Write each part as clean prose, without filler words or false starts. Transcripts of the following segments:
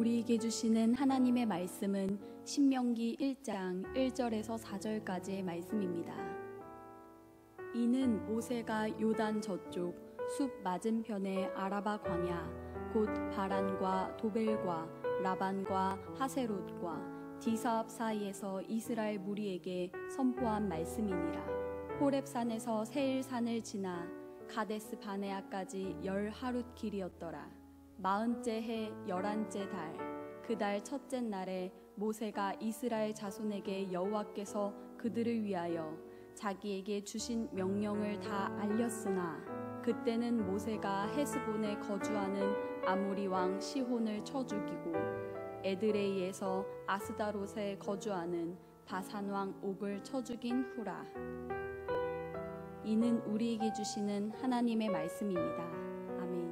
우리에게 주시는 하나님의 말씀은 신명기 1장 1절에서 4절까지의 말씀입니다. 이는 모세가 요단 저쪽 숲 맞은편의 아라바 광야 곧 바란과 도벨과 라반과 하세롯과 디사압 사이에서 이스라엘 무리에게 선포한 말씀이니라. 호렙산에서 세일산을 지나 가데스 바네아까지 10하룻 길이었더라. 40째 해 11째 달 그 달 첫째 날에 모세가 이스라엘 자손에게 여호와께서 그들을 위하여 자기에게 주신 명령을 다 알렸으나 그때는 모세가 헤스본에 거주하는 아모리 왕 시혼을 쳐 죽이고 에드레이에서 아스다롯에 거주하는 바산 왕 옥을 쳐 죽인 후라. 이는 우리에게 주시는 하나님의 말씀입니다. 아멘.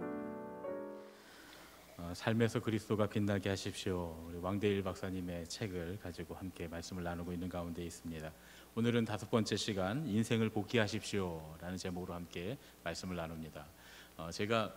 삶에서 그리스도가 빛나게 하십시오. 우리 왕대일 박사님의 책을 가지고 함께 말씀을 나누고 있는 가운데 있습니다. 오늘은 5번째 시간 인생을 복귀하십시오 라는 제목으로 함께 말씀을 나눕니다. 제가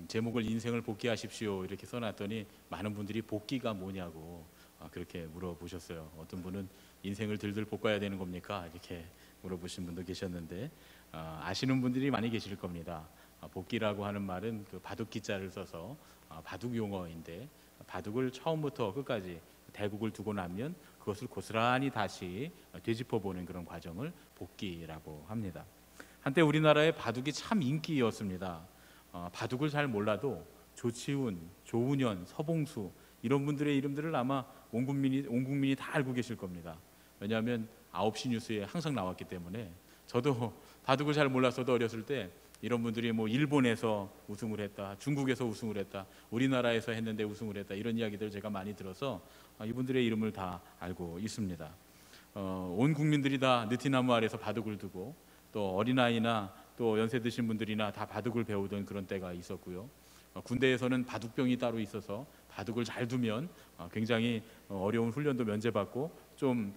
제목을 인생을 복귀하십시오 이렇게 써놨더니 많은 분들이 복귀가 뭐냐고 그렇게 물어보셨어요. 어떤 분은 인생을 들들 볶아야 되는 겁니까? 이렇게 물어보신 분도 계셨는데 아시는 분들이 많이 계실 겁니다. 복귀라고 하는 말은 그 바둑 기자를 써서 바둑 용어인데 바둑을 처음부터 끝까지 대국을 두고 나면 그것을 고스란히 다시 되짚어보는 그런 과정을 복귀라고 합니다. 한때 우리나라에 바둑이 참 인기였습니다. 바둑을 잘 몰라도 조치훈, 조훈현, 서봉수 이런 분들의 이름들을 아마 온 국민이 다 알고 계실 겁니다. 왜냐하면 9시 뉴스에 항상 나왔기 때문에. 저도 바둑을 잘 몰랐어도 어렸을 때 이런 분들이 뭐 일본에서 우승을 했다, 중국에서 우승을 했다, 우리나라에서 했는데 우승을 했다 이런 이야기들을 제가 많이 들어서 이분들의 이름을 다 알고 있습니다. 온 국민들이 다 느티나무 아래서 바둑을 두고 또 어린아이나 또 연세 드신 분들이나 다 바둑을 배우던 그런 때가 있었고요. 군대에서는 바둑병이 따로 있어서 바둑을 잘 두면 굉장히 어려운 훈련도 면제받고 좀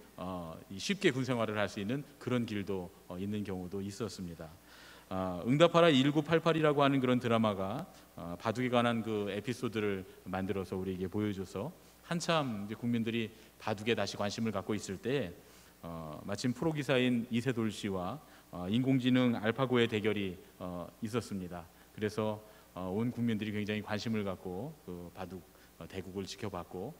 쉽게 군 생활을 할 수 있는 그런 길도 있는 경우도 있었습니다. 응답하라 1988이라고 하는 그런 드라마가 바둑에 관한 그 에피소드를 만들어서 우리에게 보여줘서 한참 이제 국민들이 바둑에 다시 관심을 갖고 있을 때 마침 프로기사인 이세돌 씨와 인공지능 알파고의 대결이 있었습니다. 그래서 온 국민들이 굉장히 관심을 갖고 그 바둑 대국을 지켜봤고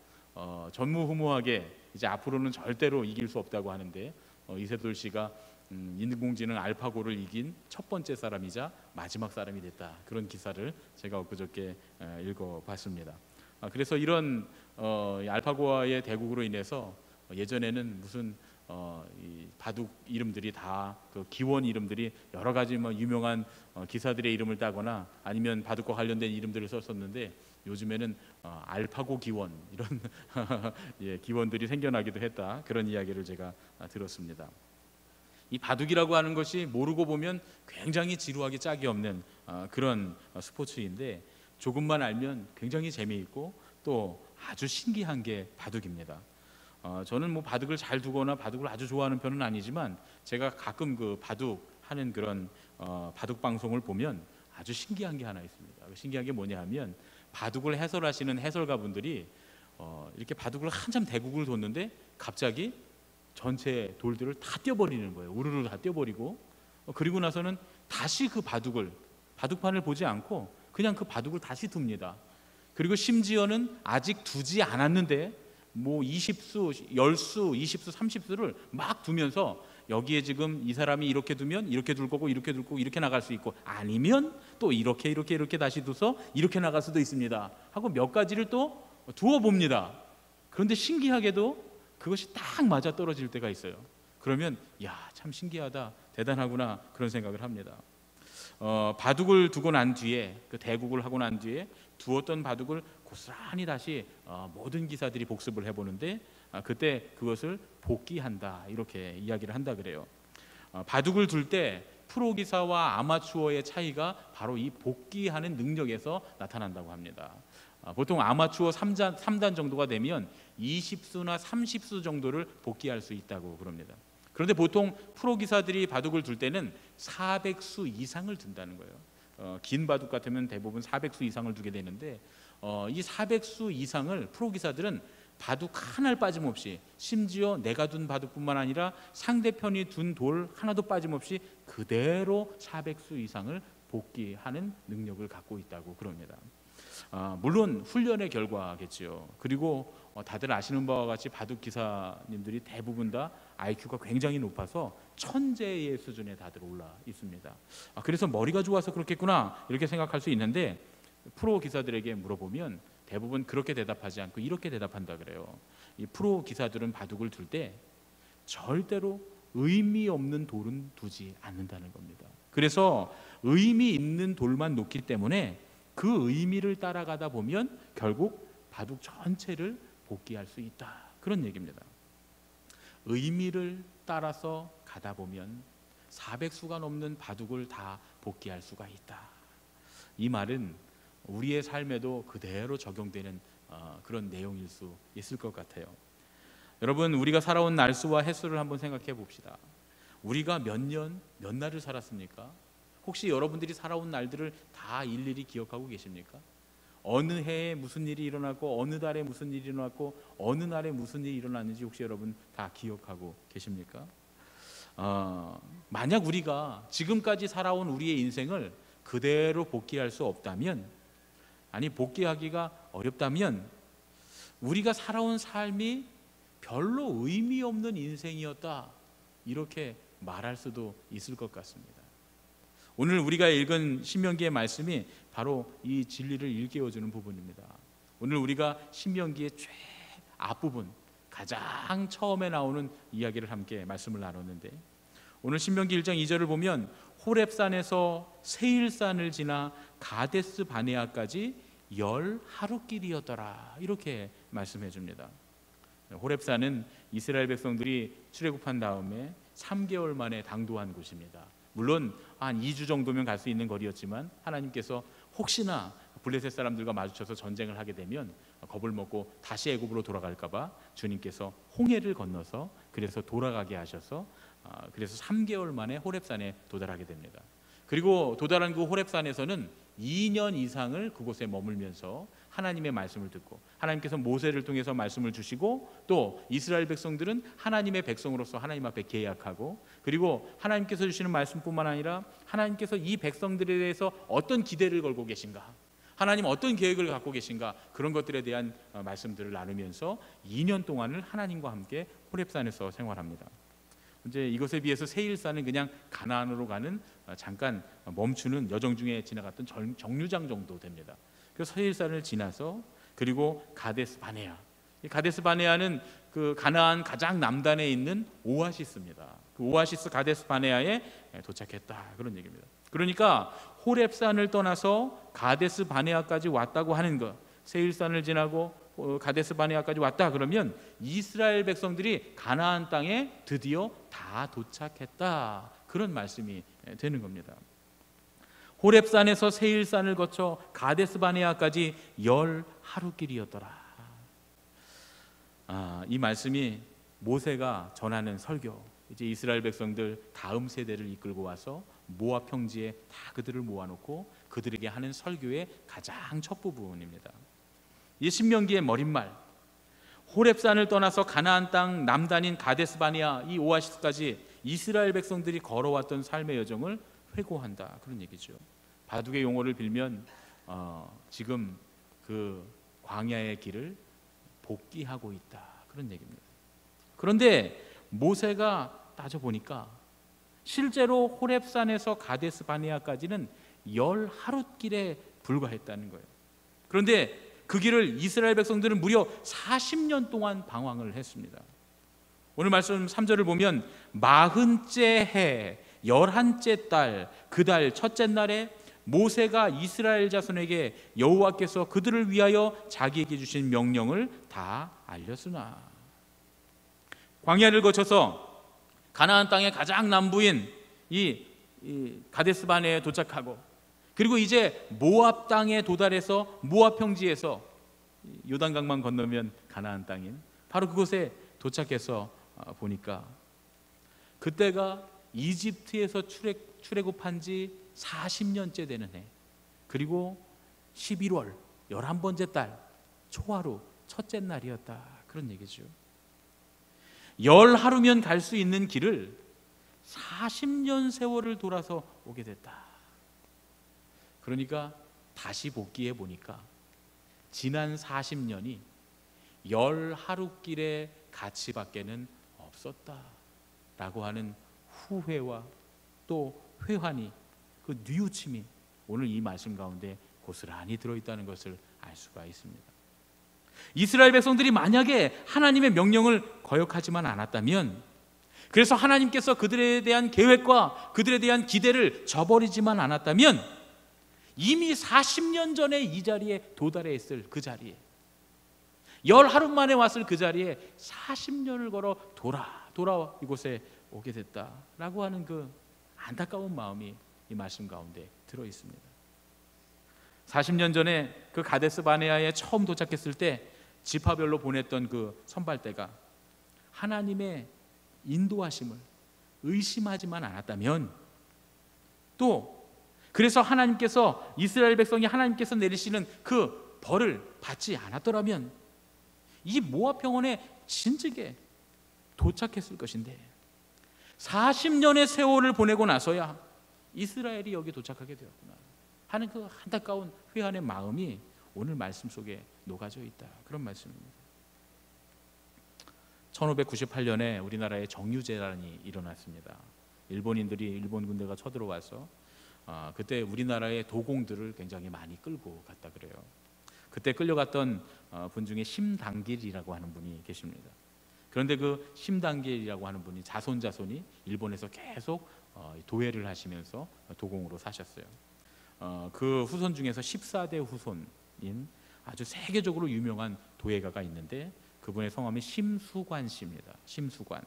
전무후무하게 이제 앞으로는 절대로 이길 수 없다고 하는데 이세돌 씨가 인공지능 알파고를 이긴 첫 번째 사람이자 마지막 사람이 됐다. 그런 기사를 제가 엊그저께 읽어봤습니다. 그래서 이런 알파고와의 대국으로 인해서 예전에는 무슨 이 바둑 이름들이 다 그 기원 이름들이 여러 가지 뭐 유명한 기사들의 이름을 따거나 아니면 바둑과 관련된 이름들을 썼었는데 요즘에는 알파고 기원 이런 예, 기원들이 생겨나기도 했다. 그런 이야기를 제가 들었습니다. 이 바둑이라고 하는 것이 모르고 보면 굉장히 지루하기 짝이 없는 그런 스포츠인데 조금만 알면 굉장히 재미있고 또 아주 신기한 게 바둑입니다. 저는 뭐 바둑을 잘 두거나 바둑을 아주 좋아하는 편은 아니지만 제가 가끔 그 바둑 하는 그런 바둑 방송을 보면 아주 신기한 게 하나 있습니다. 신기한 게 뭐냐 하면 바둑을 해설하시는 해설가분들이 이렇게 바둑을 한참 대국을 뒀는데 갑자기 전체 돌들을 다 떼어버리는 거예요. 우르르 다 떼어버리고 그리고 나서는 다시 그 바둑판을 보지 않고 그냥 그 바둑을 다시 둡니다. 그리고 심지어는 아직 두지 않았는데 뭐 20수, 10수, 20수, 30수를 막 두면서 여기에 지금 이 사람이 이렇게 두면 이렇게 둘 거고 이렇게 둘 거고 이렇게 나갈 수 있고 아니면 또 이렇게 다시 둬서 이렇게 나갈 수도 있습니다 하고 몇 가지를 또 두어 봅니다. 그런데 신기하게도 그것이 딱 맞아 떨어질 때가 있어요. 그러면 야, 참 신기하다, 대단하구나 그런 생각을 합니다. 바둑을 두고 난 뒤에 그 대국을 하고 난 뒤에 두었던 바둑을 고스란히 다시 모든 기사들이 복습을 해보는데 그때 그것을 복귀한다 이렇게 이야기를 한다 그래요. 바둑을 둘 때 프로기사와 아마추어의 차이가 바로 이 복귀하는 능력에서 나타난다고 합니다. 보통 아마추어 3단 정도가 되면 20수나 30수 정도를 복귀할 수 있다고 그럽니다. 그런데 보통 프로기사들이 바둑을 둘 때는 400수 이상을 둔다는 거예요. 긴 바둑 같으면 대부분 400수 이상을 두게 되는데 이 400수 이상을 프로 기사들은 바둑 하나를 빠짐없이, 심지어 내가 둔 바둑뿐만 아니라 상대편이 둔 돌 하나도 빠짐없이 그대로 400수 이상을 복귀하는 능력을 갖고 있다고 그럽니다. 물론 훈련의 결과겠지요. 그리고 다들 아시는 바와 같이 바둑 기사님들이 대부분 다 IQ가 굉장히 높아서 천재의 수준에 다들 올라 있습니다. 그래서 머리가 좋아서 그렇겠구나 이렇게 생각할 수 있는데, 프로 기사들에게 물어보면 대부분 그렇게 대답하지 않고 이렇게 대답한다 그래요. 이 프로 기사들은 바둑을 둘 때 절대로 의미 없는 돌은 두지 않는다는 겁니다. 그래서 의미 있는 돌만 놓기 때문에 그 의미를 따라가다 보면 결국 바둑 전체를 복귀할 수 있다, 그런 얘기입니다. 의미를 따라서 가다 보면 400수가 넘는 바둑을 다 복귀할 수가 있다. 이 말은 우리의 삶에도 그대로 적용되는 그런 내용일 수 있을 것 같아요. 여러분, 우리가 살아온 날수와 횟수를 한번 생각해 봅시다. 우리가 몇 년, 몇 날을 살았습니까? 혹시 여러분들이 살아온 날들을 다 일일이 기억하고 계십니까? 어느 해에 무슨 일이 일어났고, 어느 달에 무슨 일이 일어났고, 어느 날에 무슨 일이 일어났는지 혹시 여러분 다 기억하고 계십니까? 만약 우리가 지금까지 살아온 우리의 인생을 그대로 복귀할 수 없다면, 아니 복귀하기가 어렵다면, 우리가 살아온 삶이 별로 의미 없는 인생이었다, 이렇게 말할 수도 있을 것 같습니다. 오늘 우리가 읽은 신명기의 말씀이 바로 이 진리를 일깨워주는 부분입니다. 오늘 우리가 신명기의 최 앞부분, 가장 처음에 나오는 이야기를 함께 말씀을 나눴는데, 오늘 신명기 1장 2절을 보면 호렙산에서 세일산을 지나 가데스 바네아까지 10하루길이었더라, 이렇게 말씀해 줍니다. 호렙산은 이스라엘 백성들이 출애굽한 다음에 3개월 만에 당도한 곳입니다. 물론 한 2주 정도면 갈 수 있는 거리였지만 하나님께서 혹시나 블레셋 사람들과 마주쳐서 전쟁을 하게 되면 겁을 먹고 다시 애굽으로 돌아갈까 봐 주님께서 홍해를 건너서 그래서 돌아가게 하셔서 그래서 3개월 만에 호렙산에 도달하게 됩니다. 그리고 도달한 그 호렙산에서는 2년 이상을 그곳에 머물면서 하나님의 말씀을 듣고, 하나님께서 모세를 통해서 말씀을 주시고, 또 이스라엘 백성들은 하나님의 백성으로서 하나님 앞에 계약하고, 그리고 하나님께서 주시는 말씀뿐만 아니라 하나님께서 이 백성들에 대해서 어떤 기대를 걸고 계신가, 하나님 어떤 계획을 갖고 계신가, 그런 것들에 대한 말씀들을 나누면서 2년 동안을 하나님과 함께 호렙산에서 생활합니다. 이제 이것에 비해서 세일산은 그냥 가나안으로 가는 잠깐 멈추는 여정 중에 지나갔던 정류장 정도 됩니다. 그래서 세일산을 지나서 그리고 가데스 바네아, 이 가데스 바네아는 그 가나안 가장 남단에 있는 오아시스입니다. 그 오아시스 가데스 바네아에 도착했다, 그런 얘기입니다. 그러니까 호렙산을 떠나서 가데스 바네아까지 왔다고 하는 것, 세일산을 지나고 가데스 바네아까지 왔다 그러면 이스라엘 백성들이 가나안 땅에 드디어 다 도착했다, 그런 말씀이 되는 겁니다. 호렙산에서 세일산을 거쳐 가데스 바네아까지 10하루길이었더라. 이 말씀이 모세가 전하는 설교, 이제 이스라엘 백성들 다음 세대를 이끌고 와서 모압 평지에 다 그들을 모아놓고 그들에게 하는 설교의 가장 첫 부분입니다. 이 신명기의 머릿말, 호렙산을 떠나서 가나안 땅 남단인 가데스 바네아 이 오아시스까지 이스라엘 백성들이 걸어왔던 삶의 여정을 회고한다, 그런 얘기죠. 바둑의 용어를 빌면 지금 그 광야의 길을 복귀하고 있다, 그런 얘기입니다. 그런데 모세가 따져보니까 실제로 호렙산에서 가데스 바네아까지는 10하루길에 불과했다는 거예요. 그런데 그 길을 이스라엘 백성들은 무려 40년 동안 방황을 했습니다. 오늘 말씀 3절을 보면 40째 해 11째 달 그 달 첫째 날에 모세가 이스라엘 자손에게 여호와께서 그들을 위하여 자기에게 주신 명령을 다 알렸으나, 광야를 거쳐서 가나안 땅의 가장 남부인 이 가데스 바네아에 도착하고, 그리고 이제 모압 땅에 도달해서 모압 평지에서 요단강만 건너면 가나안 땅인 바로 그곳에 도착해서 보니까 그때가 이집트에서 출애굽한 지 40년째 되는 해, 그리고 11월 11번째 달 초하루 첫째 날이었다. 그런 얘기죠. 10하루면 갈 수 있는 길을 40년 세월을 돌아서 오게 됐다. 그러니까 다시 복귀해 보니까 지난 40년이 10하루 길의 가치밖에는 없었다라고 하는 후회와 또 회환이, 그 뉘우침이 오늘 이 말씀 가운데 고스란히 들어있다는 것을 알 수가 있습니다. 이스라엘 백성들이 만약에 하나님의 명령을 거역하지만 않았다면, 그래서 하나님께서 그들에 대한 계획과 그들에 대한 기대를 저버리지만 않았다면, 이미 40년 전에 이 자리에 도달해 있을 그 자리에, 10하루 만에 왔을 그 자리에 40년을 걸어 돌아 이곳에 오게 됐다라고 하는 그 안타까운 마음이 이 말씀 가운데 들어 있습니다. 40년 전에 그 가데스 바네아에 처음 도착했을 때 지파별로 보냈던 그 선발대가 하나님의 인도하심을 의심하지만 않았다면, 또 그래서 하나님께서, 이스라엘 백성이 하나님께서 내리시는 그 벌을 받지 않았더라면 이 모압 평원에 진즉에 도착했을 것인데, 40년의 세월을 보내고 나서야 이스라엘이 여기 도착하게 되었구나 하는 그 안타까운 회한의 마음이 오늘 말씀 속에 녹아져 있다. 그런 말씀입니다. 1598년에 우리나라에 정유재란이 일어났습니다. 일본인들이, 일본 군대가 쳐들어와서 그때 우리나라의 도공들을 굉장히 많이 끌고 갔다 그래요. 그때 끌려갔던 분 중에 심당길이라고 하는 분이 계십니다. 그런데 그 심당길이라고 하는 분이 자손이 일본에서 계속 도회를 하시면서 도공으로 사셨어요. 그 후손 중에서 14대 후손인 아주 세계적으로 유명한 도예가가 있는데, 그분의 성함이 심수관 씨입니다. 심수관.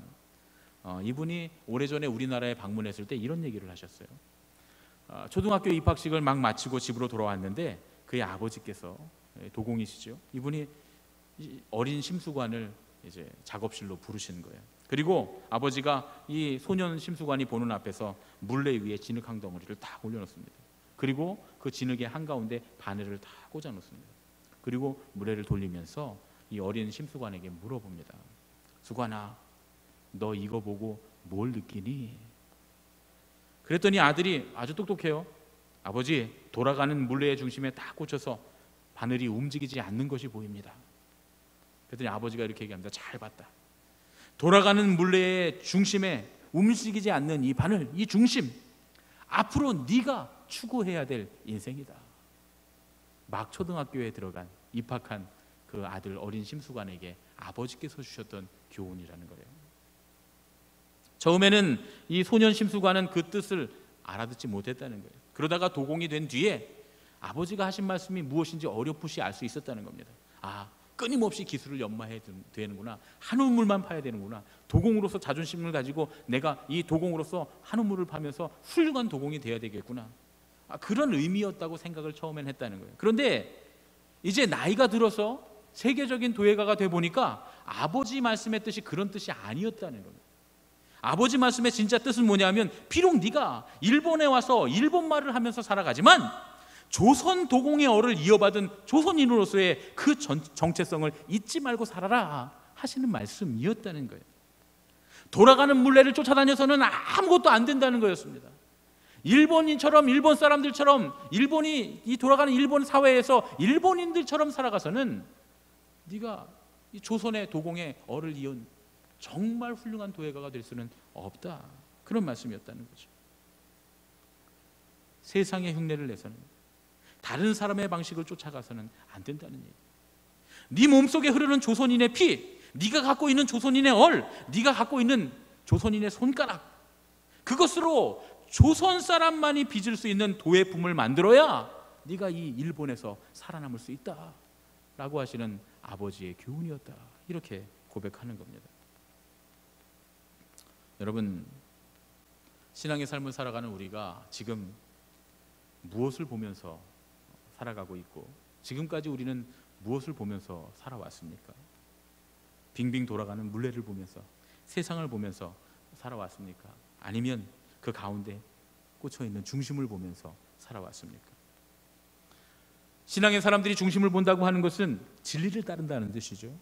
이분이 오래전에 우리나라에 방문했을 때 이런 얘기를 하셨어요. 초등학교 입학식을 막 마치고 집으로 돌아왔는데 그의 아버지께서, 도공이시죠, 이분이 어린 심수관을 이제 작업실로 부르시는 거예요. 그리고 아버지가 이 소년 심수관이 보는 앞에서 물레 위에 진흙 한 덩어리를 딱 올려놓습니다. 그리고 그 진흙의 한가운데 바늘을 다 꽂아 놓습니다. 그리고 물레를 돌리면서 이 어린 심수관에게 물어봅니다. 수관아, 너 이거 보고 뭘 느끼니? 그랬더니 아들이 아주 똑똑해요. 아버지, 돌아가는 물레의 중심에 딱 꽂혀서 바늘이 움직이지 않는 것이 보입니다. 그랬더니 아버지가 이렇게 얘기합니다. 잘 봤다. 돌아가는 물레의 중심에 움직이지 않는 이 바늘, 이 중심, 앞으로 네가 추구해야 될 인생이다. 막 초등학교에 입학한 그 아들 어린 심수관에게 아버지께서 주셨던 교훈이라는 거예요. 처음에는 이 소년 심수관은 그 뜻을 알아듣지 못했다는 거예요. 그러다가 도공이 된 뒤에 아버지가 하신 말씀이 무엇인지 어렴풋이 알 수 있었다는 겁니다. 끊임없이 기술을 연마해야 되는구나, 한 우물만 파야 되는구나, 도공으로서 자존심을 가지고 내가 이 도공으로서 한 우물을 파면서 훌륭한 도공이 돼야 되겠구나, 그런 의미였다고 생각을 처음엔 했다는 거예요. 그런데 이제 나이가 들어서 세계적인 도예가가 돼 보니까 아버지 말씀의 뜻이 그런 뜻이 아니었다는 거예요. 아버지 말씀의 진짜 뜻은 뭐냐면, 비록 네가 일본에 와서 일본 말을 하면서 살아가지만 조선 도공의 얼을 이어받은 조선인으로서의 그 정체성을 잊지 말고 살아라 하시는 말씀이었다는 거예요. 돌아가는 물레를 쫓아다녀서는 아무것도 안 된다는 거였습니다. 일본인처럼, 일본 사람들처럼, 일본이 이 돌아가는 일본 사회에서 일본인들처럼 살아가서는 네가 이 조선의 도공의 얼을 이은 정말 훌륭한 도예가가 될 수는 없다, 그런 말씀이었다는 거죠. 세상의 흉내를 내서는, 다른 사람의 방식을 쫓아가서는 안 된다는 얘기. 네 몸속에 흐르는 조선인의 피, 네가 갖고 있는 조선인의 얼, 네가 갖고 있는 조선인의 손가락, 그것으로 조선 사람만이 빚을 수 있는 도예품을 만들어야 네가 이 일본에서 살아남을 수 있다 라고 하시는 아버지의 교훈이었다, 이렇게 고백하는 겁니다. 여러분, 신앙의 삶을 살아가는 우리가 지금 무엇을 보면서 살아가고 있고, 지금까지 우리는 무엇을 보면서 살아왔습니까? 빙빙 돌아가는 물레를 보면서, 세상을 보면서 살아왔습니까? 아니면 그 가운데 꽂혀 있는 중심을 보면서 살아왔습니까? 신앙의 사람들이 중심을 본다고 하는 것은 진리를 따른다는 뜻이죠.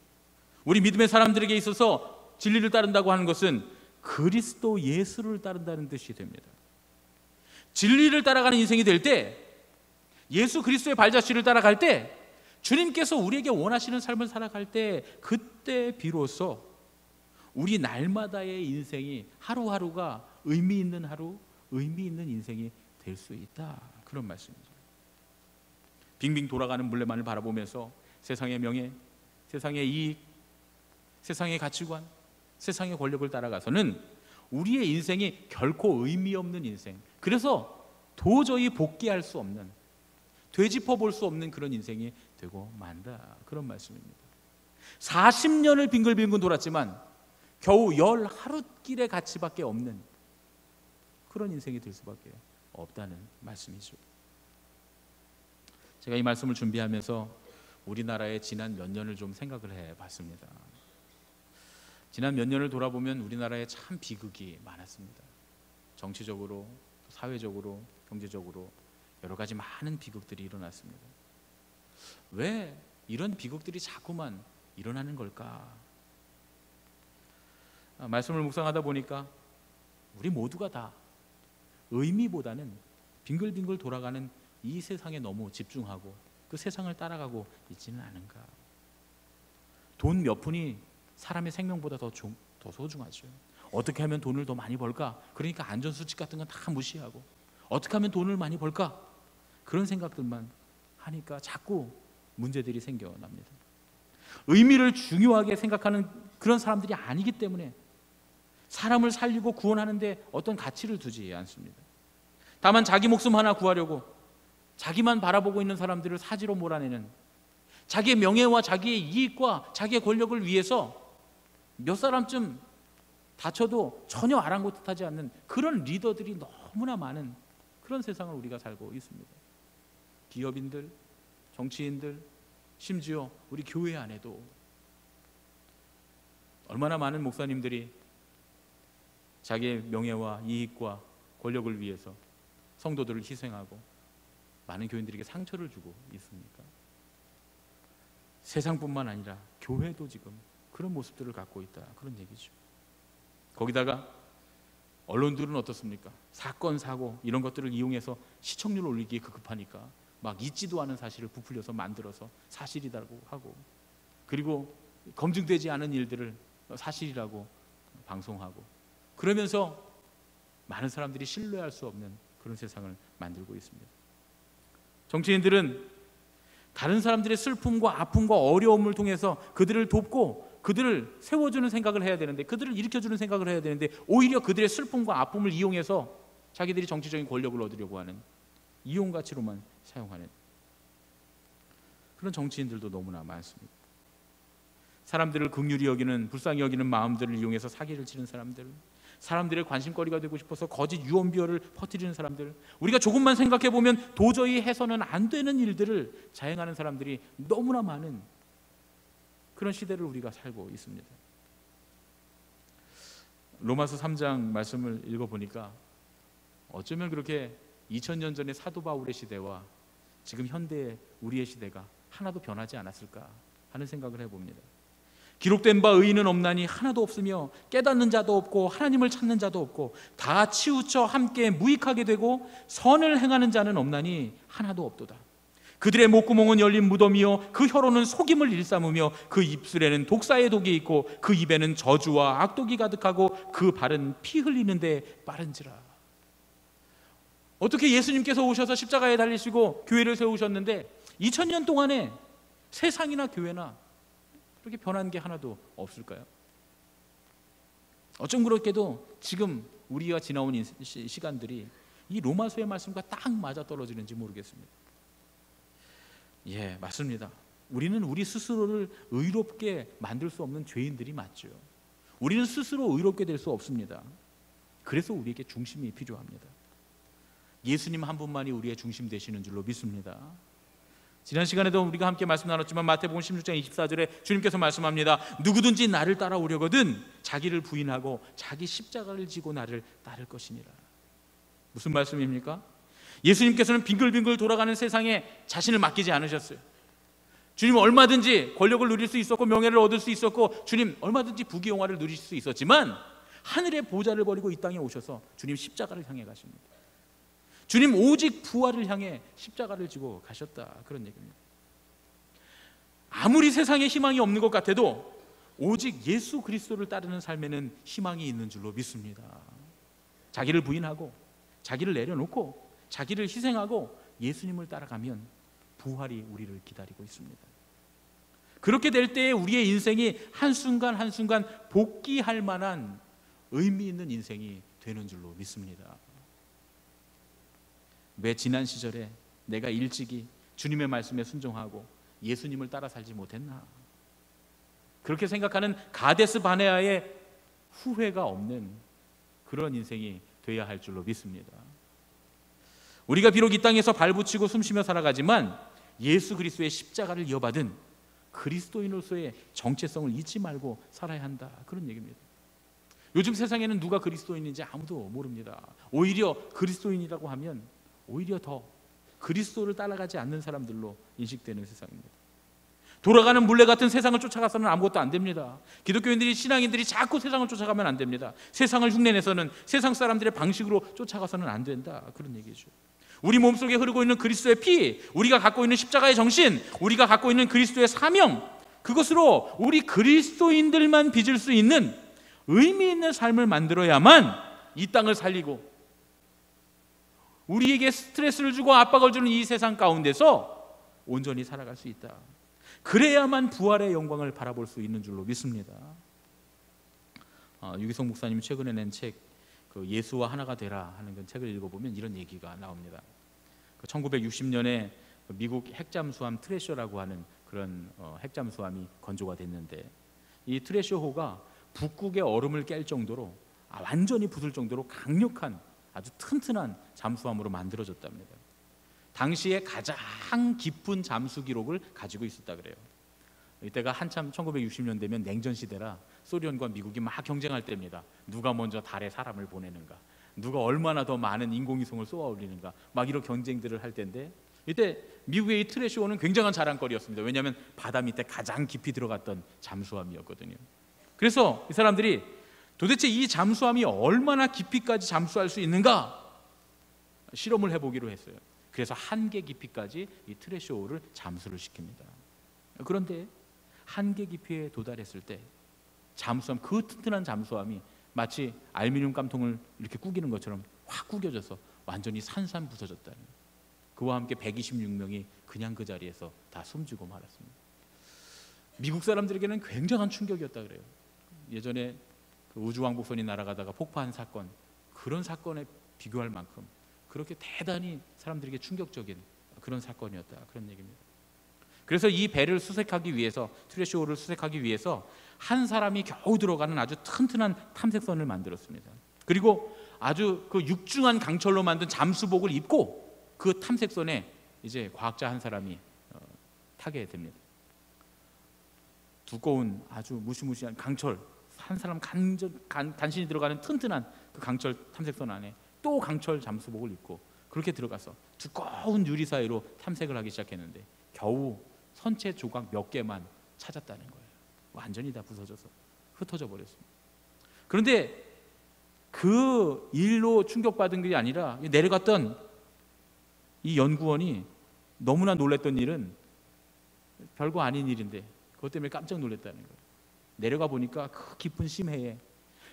우리 믿음의 사람들에게 있어서 진리를 따른다고 하는 것은 그리스도 예수를 따른다는 뜻이 됩니다. 진리를 따라가는 인생이 될 때, 예수 그리스도의 발자취를 따라갈 때, 주님께서 우리에게 원하시는 삶을 살아갈 때, 그때 비로소 우리 날마다의 인생이 하루하루가 의미 있는 하루, 의미 있는 인생이 될 수 있다, 그런 말씀이죠. 빙빙 돌아가는 물레만을 바라보면서 세상의 명예, 세상의 이익, 세상의 가치관, 세상의 권력을 따라가서는 우리의 인생이 결코 의미 없는 인생, 그래서 도저히 복귀할 수 없는, 되짚어 볼 수 없는 그런 인생이 되고 만다, 그런 말씀입니다. 40년을 빙글빙글 돌았지만 겨우 11길의 가치밖에 없는 그런 인생이 될 수밖에 없다는 말씀이죠. 제가 이 말씀을 준비하면서 우리나라의 지난 몇 년을 좀 생각을 해봤습니다. 지난 몇 년을 돌아보면 우리나라에 참 비극이 많았습니다. 정치적으로, 사회적으로, 경제적으로 여러 가지 많은 비극들이 일어났습니다. 왜 이런 비극들이 자꾸만 일어나는 걸까? 말씀을 묵상하다 보니까 우리 모두가 다 의미보다는 빙글빙글 돌아가는 이 세상에 너무 집중하고 그 세상을 따라가고 있지는 않은가. 돈 몇 푼이 사람의 생명보다 더 소중하죠. 어떻게 하면 돈을 더 많이 벌까? 그러니까 안전수칙 같은 건 다 무시하고 어떻게 하면 돈을 많이 벌까? 그런 생각들만 하니까 자꾸 문제들이 생겨납니다. 의미를 중요하게 생각하는 그런 사람들이 아니기 때문에 사람을 살리고 구원하는데 어떤 가치를 두지 않습니다. 다만 자기 목숨 하나 구하려고 자기만 바라보고 있는 사람들을 사지로 몰아내는, 자기의 명예와 자기의 이익과 자기의 권력을 위해서 몇 사람쯤 다쳐도 전혀 아랑곳하지 않는 그런 리더들이 너무나 많은 그런 세상을 우리가 살고 있습니다. 기업인들, 정치인들, 심지어 우리 교회 안에도 얼마나 많은 목사님들이 자기의 명예와 이익과 권력을 위해서 성도들을 희생하고 많은 교인들에게 상처를 주고 있습니까? 세상뿐만 아니라 교회도 지금 그런 모습들을 갖고 있다, 그런 얘기죠. 거기다가 언론들은 어떻습니까? 사건, 사고 이런 것들을 이용해서 시청률을 올리기에 급급하니까 막 있지도 않은 사실을 부풀려서 만들어서 사실이라고 하고, 그리고 검증되지 않은 일들을 사실이라고 방송하고, 그러면서 많은 사람들이 신뢰할 수 없는 그런 세상을 만들고 있습니다. 정치인들은 다른 사람들의 슬픔과 아픔과 어려움을 통해서 그들을 돕고 그들을 세워주는 생각을 해야 되는데, 그들을 일으켜주는 생각을 해야 되는데, 오히려 그들의 슬픔과 아픔을 이용해서 자기들이 정치적인 권력을 얻으려고 하는, 이용 가치로만 사용하는 그런 정치인들도 너무나 많습니다. 사람들을 긍휼히 여기는, 불쌍히 여기는 마음들을 이용해서 사기를 치는 사람들, 사람들의 관심거리가 되고 싶어서 거짓 유언비어를 퍼뜨리는 사람들, 우리가 조금만 생각해 보면 도저히 해서는 안 되는 일들을 자행하는 사람들이 너무나 많은 그런 시대를 우리가 살고 있습니다. 로마서 3장 말씀을 읽어보니까 어쩌면 그렇게 2000년 전의 사도 바울의 시대와 지금 현대의 우리의 시대가 하나도 변하지 않았을까 하는 생각을 해봅니다. 기록된 바 의인은 없나니 하나도 없으며 깨닫는 자도 없고 하나님을 찾는 자도 없고 다 치우쳐 함께 무익하게 되고 선을 행하는 자는 없나니 하나도 없도다. 그들의 목구멍은 열린 무덤이요 그 혀로는 속임을 일삼으며 그 입술에는 독사의 독이 있고 그 입에는 저주와 악독이 가득하고 그 발은 피 흘리는데 빠른지라. 어떻게 예수님께서 오셔서 십자가에 달리시고 교회를 세우셨는데 2000년 동안에 세상이나 교회나 그렇게 변한 게 하나도 없을까요? 어쩜 그렇게도 지금 우리가 지나온 시간들이 이 로마서의 말씀과 딱 맞아 떨어지는지 모르겠습니다. 예, 맞습니다. 우리는 우리 스스로를 의롭게 만들 수 없는 죄인들이 맞죠. 우리는 스스로 의롭게 될 수 없습니다. 그래서 우리에게 중심이 필요합니다. 예수님 한 분만이 우리의 중심 되시는 줄로 믿습니다. 지난 시간에도 우리가 함께 말씀 나눴지만 마태복음 16장 24절에 주님께서 말씀합니다. 누구든지 나를 따라오려거든 자기를 부인하고 자기 십자가를 지고 나를 따를 것이니라. 무슨 말씀입니까? 예수님께서는 빙글빙글 돌아가는 세상에 자신을 맡기지 않으셨어요. 주님 얼마든지 권력을 누릴 수 있었고 명예를 얻을 수 있었고 주님 얼마든지 부귀영화를 누릴 수 있었지만 하늘의 보좌를 버리고 이 땅에 오셔서 주님 십자가를 향해 가십니다. 주님 오직 부활을 향해 십자가를 지고 가셨다, 그런 얘기입니다. 아무리 세상에 희망이 없는 것 같아도 오직 예수 그리스도를 따르는 삶에는 희망이 있는 줄로 믿습니다. 자기를 부인하고 자기를 내려놓고 자기를 희생하고 예수님을 따라가면 부활이 우리를 기다리고 있습니다. 그렇게 될 때에 우리의 인생이 한순간 한순간 복귀할 만한 의미 있는 인생이 되는 줄로 믿습니다. 왜 지난 시절에 내가 일찍이 주님의 말씀에 순종하고 예수님을 따라 살지 못했나? 그렇게 생각하는 가데스 바네아의 후회가 없는 그런 인생이 되어야 할 줄로 믿습니다. 우리가 비록 이 땅에서 발붙이고 숨쉬며 살아가지만 예수 그리스도의 십자가를 이어받은 그리스도인으로서의 정체성을 잊지 말고 살아야 한다, 그런 얘기입니다. 요즘 세상에는 누가 그리스도인인지 아무도 모릅니다. 오히려 그리스도인이라고 하면 오히려 더 그리스도를 따라가지 않는 사람들로 인식되는 세상입니다. 돌아가는 물레 같은 세상을 쫓아가서는 아무것도 안 됩니다. 기독교인들이, 신앙인들이 자꾸 세상을 쫓아가면 안 됩니다. 세상을 흉내내서는, 세상 사람들의 방식으로 쫓아가서는 안 된다, 그런 얘기죠. 우리 몸속에 흐르고 있는 그리스도의 피, 우리가 갖고 있는 십자가의 정신, 우리가 갖고 있는 그리스도의 사명, 그것으로 우리 그리스도인들만 빚을 수 있는 의미 있는 삶을 만들어야만 이 땅을 살리고 우리에게 스트레스를 주고 압박을 주는 이 세상 가운데서 온전히 살아갈 수 있다. 그래야만 부활의 영광을 바라볼 수 있는 줄로 믿습니다. 유기성 목사님 최근에 낸 책, 예수와 하나가 되라 하는 그 책을 읽어보면 이런 얘기가 나옵니다. 1960년에 미국 핵잠수함 트레셔라고 하는 그런 핵잠수함이 건조가 됐는데, 이 트레셔호가 북극의 얼음을 깰 정도로 완전히 부술 정도로 강력한 아주 튼튼한 잠수함으로 만들어졌답니다. 당시에 가장 깊은 잠수 기록을 가지고 있었다 그래요. 이때가 한참 1960년 되면 냉전 시대라 소련과 미국이 막 경쟁할 때입니다. 누가 먼저 달에 사람을 보내는가, 누가 얼마나 더 많은 인공위성을 쏘아 올리는가, 막 이런 경쟁들을 할 때인데, 이때 미국의 이 트레시호는 굉장한 자랑거리였습니다. 왜냐하면 바다 밑에 가장 깊이 들어갔던 잠수함이었거든요. 그래서 이 사람들이 도대체 이 잠수함이 얼마나 깊이까지 잠수할 수 있는가 실험을 해보기로 했어요. 그래서 한계 깊이까지 이 트레시호를 잠수를 시킵니다. 그런데 한계 깊이에 도달했을 때 잠수함, 그 튼튼한 잠수함이 마치 알루미늄 깜통을 이렇게 구기는 것처럼 확 구겨져서 완전히 산산부서졌다는, 그와 함께 126명이 그냥 그 자리에서 다 숨지고 말았습니다. 미국 사람들에게는 굉장한 충격이었다 그래요. 예전에 그 우주왕복선이 날아가다가 폭파한 사건, 그런 사건에 비교할 만큼 그렇게 대단히 사람들에게 충격적인 그런 사건이었다, 그런 얘기입니다. 그래서 이 배를 수색하기 위해서, 트레시호를 수색하기 위해서 한 사람이 겨우 들어가는 아주 튼튼한 탐색선을 만들었습니다. 그리고 아주 그 육중한 강철로 만든 잠수복을 입고 그 탐색선에 이제 과학자 한 사람이 타게 됩니다. 두꺼운 아주 무시무시한 강철, 한 사람 간신히 들어가는 튼튼한 그 강철 탐색선 안에 또 강철 잠수복을 입고 그렇게 들어가서 두꺼운 유리 사이로 탐색을 하기 시작했는데 겨우 선체 조각 몇 개만 찾았다는 거예요. 완전히 다 부서져서 흩어져 버렸습니다. 그런데 그 일로 충격받은 게 아니라 내려갔던 이 연구원이 너무나 놀랐던 일은 별거 아닌 일인데 그것 때문에 깜짝 놀랐다는 거예요. 내려가 보니까 그 깊은 심해에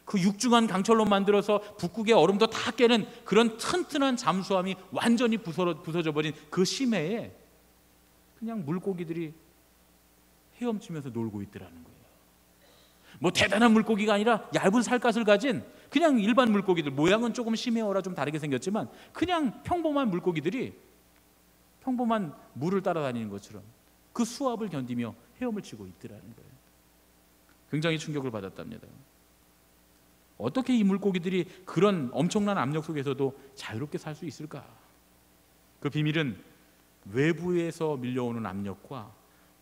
그 육중한 강철로 만들어서 북극의 얼음도 다 깨는 그런 튼튼한 잠수함이 완전히 부서져 버린 그 심해에 그냥 물고기들이 헤엄치면서 놀고 있더라는 거예요. 뭐 대단한 물고기가 아니라 얇은 살갗을 가진 그냥 일반 물고기들, 모양은 조금 심해어라 좀 다르게 생겼지만 그냥 평범한 물고기들이 평범한 물을 따라다니는 것처럼 그 수압을 견디며 헤엄을 치고 있더라는 거예요. 굉장히 충격을 받았답니다. 어떻게 이 물고기들이 그런 엄청난 압력 속에서도 자유롭게 살 수 있을까? 그 비밀은 외부에서 밀려오는 압력과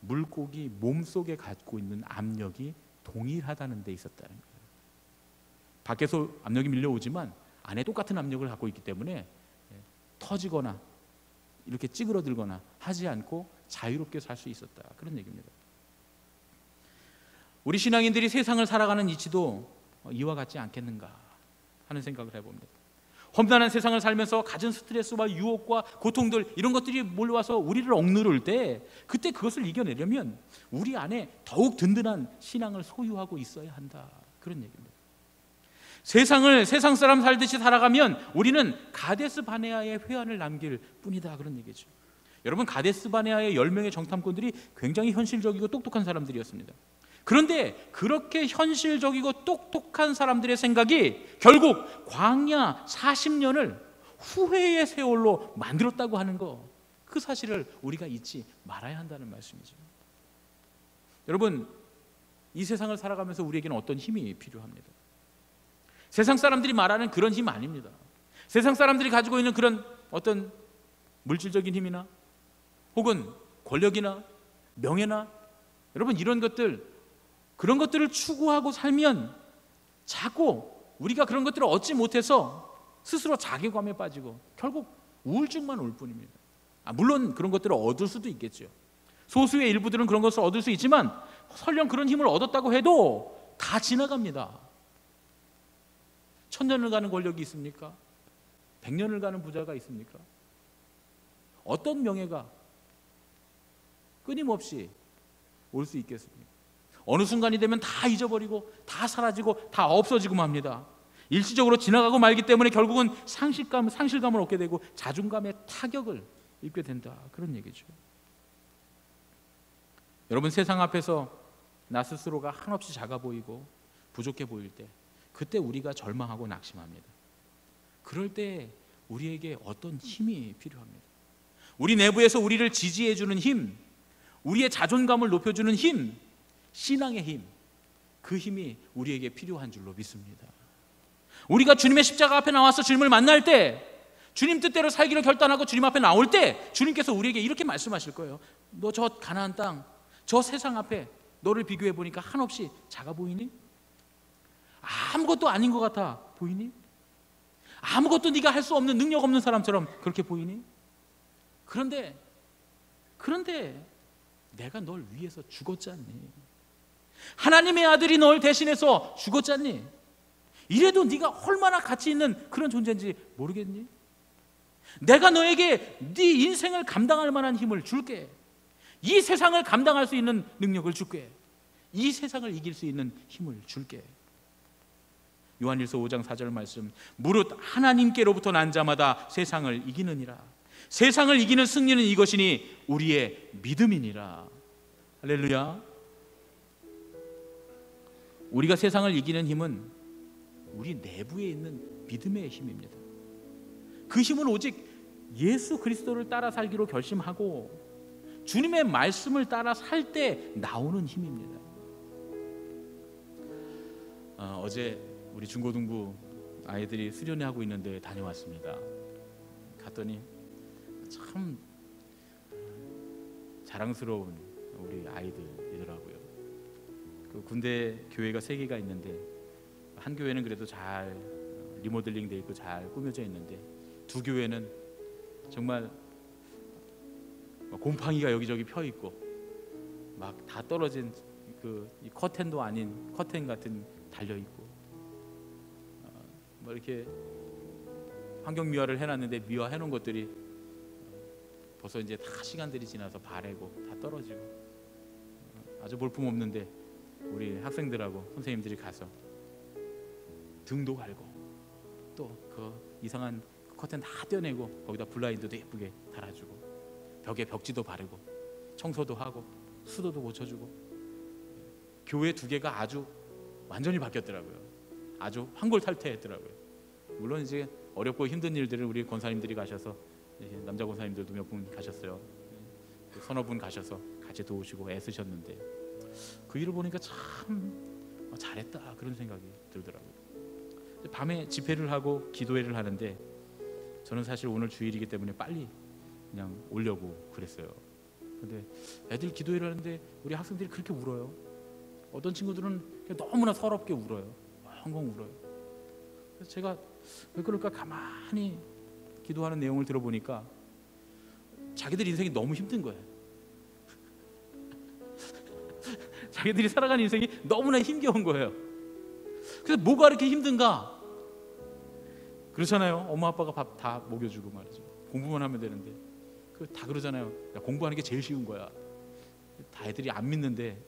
물고기 몸속에 갖고 있는 압력이 동일하다는 데 있었다는 거예요. 밖에서 압력이 밀려오지만 안에 똑같은 압력을 갖고 있기 때문에 터지거나 이렇게 찌그러들거나 하지 않고 자유롭게 살 수 있었다, 그런 얘기입니다. 우리 신앙인들이 세상을 살아가는 이치도 이와 같지 않겠는가 하는 생각을 해봅니다. 험난한 세상을 살면서 갖은 스트레스와 유혹과 고통들, 이런 것들이 몰려와서 우리를 억누를 때, 그때 그것을 이겨내려면 우리 안에 더욱 든든한 신앙을 소유하고 있어야 한다, 그런 얘기입니다. 세상 사람 살듯이 살아가면 우리는 가데스 바네아의 회한을 남길 뿐이다, 그런 얘기죠. 여러분, 가데스 바네아의 10명의 정탐꾼들이 굉장히 현실적이고 똑똑한 사람들이었습니다. 그런데 그렇게 현실적이고 똑똑한 사람들의 생각이 결국 광야 40년을 후회의 세월로 만들었다고 하는 거, 그 사실을 우리가 잊지 말아야 한다는 말씀이죠. 여러분, 이 세상을 살아가면서 우리에게는 어떤 힘이 필요합니다. 세상 사람들이 말하는 그런 힘 아닙니다. 세상 사람들이 가지고 있는 그런 어떤 물질적인 힘이나 혹은 권력이나 명예나, 여러분, 이런 것들, 그런 것들을 추구하고 살면 자꾸 우리가 그런 것들을 얻지 못해서 스스로 자괴감에 빠지고 결국 우울증만 올 뿐입니다. 물론 그런 것들을 얻을 수도 있겠죠. 소수의 일부들은 그런 것을 얻을 수 있지만 설령 그런 힘을 얻었다고 해도 다 지나갑니다. 1000년을 가는 권력이 있습니까? 100년을 가는 부자가 있습니까? 어떤 명예가 끊임없이 올 수 있겠습니까? 어느 순간이 되면 다 잊어버리고 다 사라지고 다 없어지고 맙니다. 일시적으로 지나가고 말기 때문에 결국은 상실감을 얻게 되고 자존감의 타격을 입게 된다, 그런 얘기죠. 여러분, 세상 앞에서 나 스스로가 한없이 작아 보이고 부족해 보일 때, 그때 우리가 절망하고 낙심합니다. 그럴 때 우리에게 어떤 힘이 필요합니다. 우리 내부에서 우리를 지지해 주는 힘, 우리의 자존감을 높여주는 힘, 신앙의 힘, 그 힘이 우리에게 필요한 줄로 믿습니다. 우리가 주님의 십자가 앞에 나와서 주님을 만날 때, 주님 뜻대로 살기를 결단하고 주님 앞에 나올 때 주님께서 우리에게 이렇게 말씀하실 거예요. 너 저 가나안 땅, 저 세상 앞에 너를 비교해 보니까 한없이 작아 보이니? 아무것도 아닌 것 같아 보이니? 아무것도 네가 할 수 없는, 능력 없는 사람처럼 그렇게 보이니? 그런데 내가 널 위해서 죽었잖니. 하나님의 아들이 널 대신해서 죽었잖니. 이래도 네가 얼마나 가치 있는 그런 존재인지 모르겠니? 내가 너에게 네 인생을 감당할 만한 힘을 줄게. 이 세상을 감당할 수 있는 능력을 줄게. 이 세상을 이길 수 있는 힘을 줄게. 요한일서 5장 4절 말씀, 무릇 하나님께로부터 난 자마다 세상을 이기느니라. 세상을 이기는 승리는 이것이니 우리의 믿음이니라. 할렐루야. 우리가 세상을 이기는 힘은 우리 내부에 있는 믿음의 힘입니다. 그 힘은 오직 예수 그리스도를 따라 살기로 결심하고 주님의 말씀을 따라 살 때 나오는 힘입니다. 어제 우리 중고등부 아이들이 수련회 하고 있는데 다녀왔습니다. 갔더니 참 자랑스러운 우리 아이들이더라고요. 그 군대 교회가 3개가 있는데 한 교회는 그래도 잘 리모델링 돼 있고 잘 꾸며져 있는데, 2교회는 정말 곰팡이가 여기저기 펴 있고 막 다 떨어진 그 커튼도 아닌 커튼 같은 달려 있고, 뭐 이렇게 환경 미화를 해놨는데 미화해 놓은 것들이 벌써 이제 다 시간들이 지나서 바래고 다 떨어지고, 아주 볼품 없는데 우리 학생들하고 선생님들이 가서 등도 갈고 또 그 이상한 커튼 다 떼어내고 거기다 블라인드도 예쁘게 달아주고 벽에 벽지도 바르고 청소도 하고 수도도 고쳐주고, 교회 2개가 아주 완전히 바뀌었더라고요. 아주 환골탈태했더라고요. 물론 이제 어렵고 힘든 일들을 우리 권사님들이 가셔서, 남자 권사님들도 몇 분 가셨어요. 서너 분 가셔서 같이 도우시고 애쓰셨는데 그 일을 보니까 참 잘했다, 그런 생각이 들더라고요. 밤에 집회를 하고 기도회를 하는데 저는 사실 오늘 주일이기 때문에 빨리 그냥 오려고 그랬어요. 근데 애들 기도회를 하는데 우리 학생들이 그렇게 울어요. 어떤 친구들은 너무나 서럽게 울어요. 엉엉 울어요. 그래서 제가 왜 그럴까 가만히 기도하는 내용을 들어보니까 자기들 인생이 너무 힘든 거예요. 자기들이 살아가는 인생이 너무나 힘겨운 거예요. 그래서 뭐가 이렇게 힘든가? 그렇잖아요. 엄마 아빠가 밥 다 먹여주고 말이죠. 공부만 하면 되는데 다 그러잖아요. 야, 공부하는 게 제일 쉬운 거야. 다 애들이 안 믿는데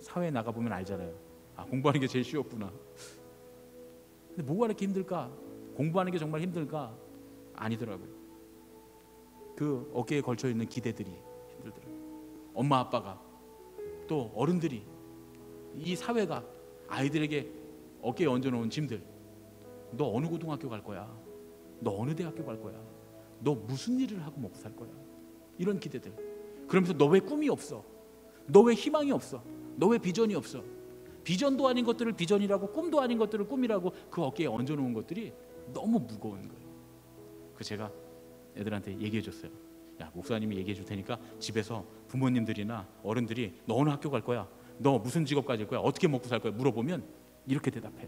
사회에 나가보면 알잖아요. 아, 공부하는 게 제일 쉬웠구나. 근데 뭐가 이렇게 힘들까? 공부하는 게 정말 힘들까? 아니더라고요. 그 어깨에 걸쳐있는 기대들이 힘들더라고요. 엄마 아빠가 또 어른들이 이 사회가 아이들에게 어깨에 얹어놓은 짐들, 너 어느 고등학교 갈 거야? 너 어느 대학교 갈 거야? 너 무슨 일을 하고 먹고 살 거야? 이런 기대들. 그러면서 너 왜 꿈이 없어? 너 왜 희망이 없어? 너 왜 비전이 없어? 비전도 아닌 것들을 비전이라고, 꿈도 아닌 것들을 꿈이라고 그 어깨에 얹어놓은 것들이 너무 무거운 거예요. 그 제가 애들한테 얘기해 줬어요. 야, 목사님이 얘기해 줄 테니까 집에서 부모님들이나 어른들이 너 어느 학교 갈 거야? 너 무슨 직업 가질 거야? 어떻게 먹고 살 거야? 물어보면 이렇게 대답해.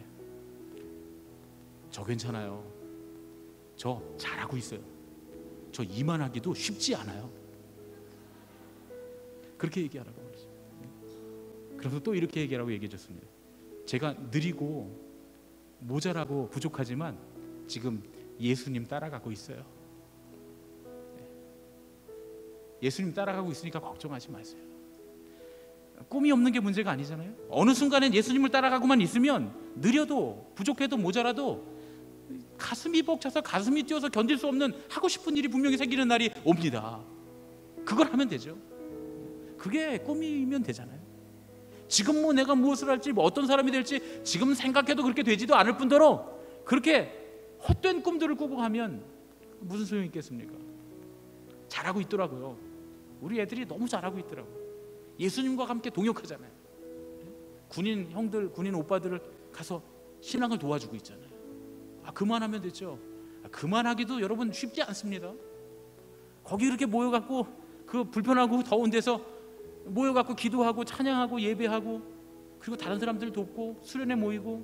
저 괜찮아요. 저 잘하고 있어요. 저 이만하기도 쉽지 않아요. 그렇게 얘기하라고 말했어요. 그래서 또 이렇게 얘기하라고 얘기해 줬습니다. 제가 느리고 모자라고 부족하지만 지금 예수님 따라가고 있어요. 예수님 따라가고 있으니까 걱정하지 마세요. 꿈이 없는 게 문제가 아니잖아요. 어느 순간엔 예수님을 따라가고만 있으면 느려도 부족해도 모자라도 가슴이 벅차서 가슴이 뛰어서 견딜 수 없는 하고 싶은 일이 분명히 생기는 날이 옵니다. 그걸 하면 되죠. 그게 꿈이면 되잖아요. 지금 뭐 내가 무엇을 할지, 뭐 어떤 사람이 될지 지금 생각해도 그렇게 되지도 않을 뿐더러 그렇게 헛된 꿈들을 꾸고 가면 무슨 소용이 있겠습니까? 잘하고 있더라고요. 우리 애들이 너무 잘하고 있더라고요. 예수님과 함께 동역하잖아요. 군인 형들, 군인 오빠들을 가서 신앙을 도와주고 있잖아요. 아, 그만하면 됐죠. 아, 그만하기도 여러분 쉽지 않습니다. 거기 이렇게 모여갖고 그 불편하고 더운 데서 모여갖고 기도하고 찬양하고 예배하고 그리고 다른 사람들 돕고 수련회 모이고,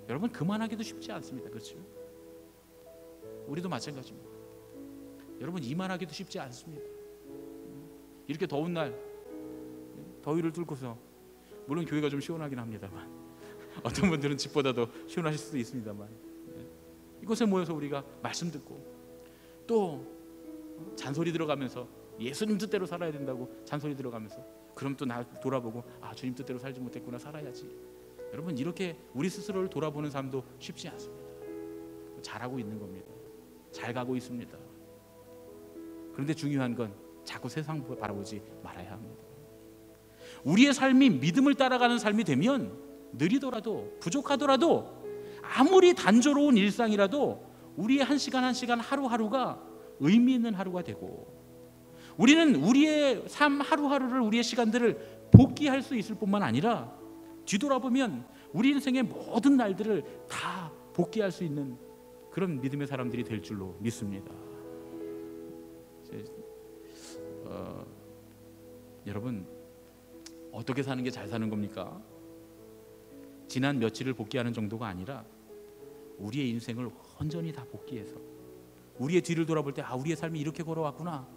여러분 그만하기도 쉽지 않습니다. 그렇죠? 우리도 마찬가지입니다. 여러분 이만하기도 쉽지 않습니다. 이렇게 더운 날 더위를 뚫고서, 물론 교회가 좀 시원하긴 합니다만 어떤 분들은 집보다도 시원하실 수도 있습니다만, 이곳에 모여서 우리가 말씀 듣고 또 잔소리 들어가면서 예수님 뜻대로 살아야 된다고 잔소리 들어가면서, 그럼 또 나 돌아보고 아, 주님 뜻대로 살지 못했구나, 살아야지. 여러분 이렇게 우리 스스로를 돌아보는 삶도 쉽지 않습니다. 잘하고 있는 겁니다. 잘 가고 있습니다. 그런데 중요한 건 자꾸 세상 바라보지 말아야 합니다. 우리의 삶이 믿음을 따라가는 삶이 되면 느리더라도 부족하더라도 아무리 단조로운 일상이라도 우리의 한 시간 한 시간 하루하루가 의미 있는 하루가 되고, 우리는 우리의 삶 하루하루를, 우리의 시간들을 복귀할 수 있을 뿐만 아니라 뒤돌아보면 우리 인생의 모든 날들을 다 복귀할 수 있는 그런 믿음의 사람들이 될 줄로 믿습니다. 여러분 어떻게 사는 게 잘 사는 겁니까? 지난 며칠을 복귀하는 정도가 아니라 우리의 인생을 온전히 다 복귀해서 우리의 뒤를 돌아볼 때 아, 우리의 삶이 이렇게 걸어왔구나,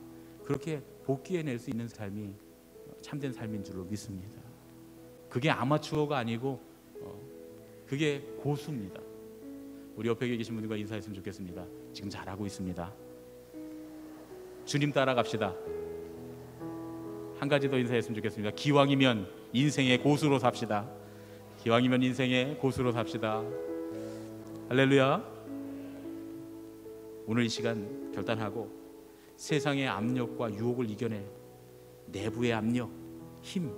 그렇게 복귀해낼 수 있는 삶이 참된 삶인 줄로 믿습니다. 그게 아마추어가 아니고 그게 고수입니다. 우리 옆에 계신 분들과 인사했으면 좋겠습니다. 지금 잘하고 있습니다. 주님 따라갑시다. 한 가지 더 인사했으면 좋겠습니다. 기왕이면 인생의 고수로 삽시다. 기왕이면 인생의 고수로 삽시다. 할렐루야. 오늘 이 시간 결단하고 세상의 압력과 유혹을 이겨내 내부의 압력, 힘,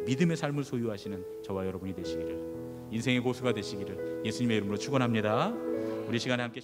믿음의 삶을 소유하시는 저와 여러분이 되시기를, 인생의 고수가 되시기를 예수님의 이름으로 축원합니다. 우리 시간에 함께